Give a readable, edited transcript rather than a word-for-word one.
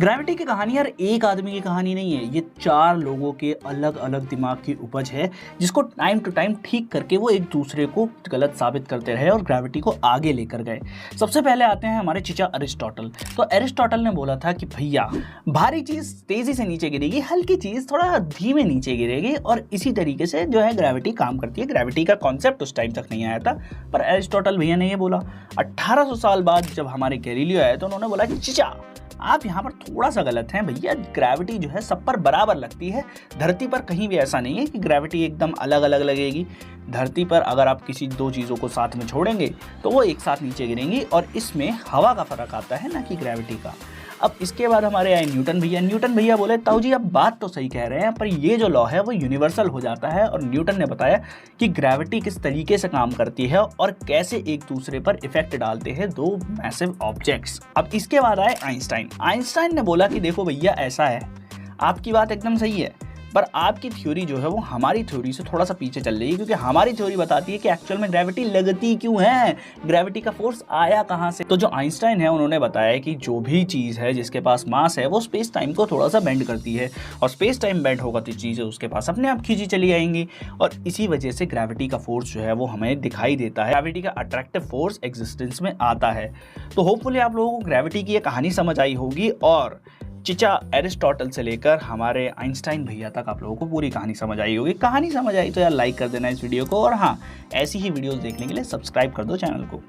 Gravity की कहानी यार एक आदमी की कहानी नहीं है, ये चार लोगों के अलग अलग दिमाग की उपज है जिसको टाइम टू टाइम ठीक करके वो एक दूसरे को गलत साबित करते रहे और ग्रेविटी को आगे लेकर गए। सबसे पहले आते हैं हमारे चीचा अरिस्टोटल। तो अरिस्टोटल ने बोला था कि भैया भारी चीज तेजी से नीचे गिरेगी, हल्की चीज थोड़ा धीमे नीचे गिरेगी और इसी तरीके से जो है ग्रेविटी काम करती है। ग्रेविटी का कॉन्सेप्ट उस टाइम तक नहीं आया था, पर अरिस्टोटल भैया ने ये बोला। 1800 साल बाद जब हमारे गैलीलियो आए तो उन्होंने बोला कि चीचा आप यहाँ पर थोड़ा सा गलत हैं भैया, ग्रेविटी जो है सब पर बराबर लगती है। धरती पर कहीं भी ऐसा नहीं है कि ग्रेविटी एकदम अलग अलग लगेगी। धरती पर अगर आप किसी दो चीज़ों को साथ में छोड़ेंगे तो वो एक साथ नीचे गिरेंगी और इसमें हवा का फर्क आता है ना कि ग्रेविटी का। अब इसके बाद हमारे आए न्यूटन भैया। न्यूटन भैया बोले ताऊ जी आप बात तो सही कह रहे हैं, पर ये जो लॉ है वो यूनिवर्सल हो जाता है। और न्यूटन ने बताया कि ग्रेविटी किस तरीके से काम करती है और कैसे एक दूसरे पर इफेक्ट डालते हैं दो मैसिव ऑब्जेक्ट्स। अब इसके बाद आए आइंस्टाइन। आइंस्टाइन ने बोला कि देखो भैया ऐसा है, आपकी बात एकदम सही है, पर आपकी थ्योरी जो है वो हमारी थ्योरी से थोड़ा सा पीछे चल रही है, क्योंकि हमारी थ्योरी बताती है कि एक्चुअल में ग्रेविटी लगती क्यों है, ग्रेविटी का फोर्स आया कहाँ से। तो जो आइंस्टाइन है उन्होंने बताया कि जो भी चीज़ है जिसके पास मास है वो स्पेस टाइम को थोड़ा सा बेंड करती है और स्पेस टाइम बेंड होगा तो चीज़ें उसके पास अपने आप खींची चली आएंगी और इसी वजह से ग्रेविटी का फोर्स जो है वो हमें दिखाई देता है। ग्रेविटी का अट्रैक्टिव फोर्स एग्जिस्टेंस में आता है। तो होपफुली आप लोगों को ग्रेविटी की ये कहानी समझ आई होगी और चीचा एरिस्टोटल से लेकर हमारे आइंस्टाइन भैया तक आप लोगों को पूरी कहानी समझ आई होगी। कहानी समझ आई तो यार लाइक कर देना इस वीडियो को और हाँ, ऐसी ही वीडियोस देखने के लिए सब्सक्राइब कर दो चैनल को।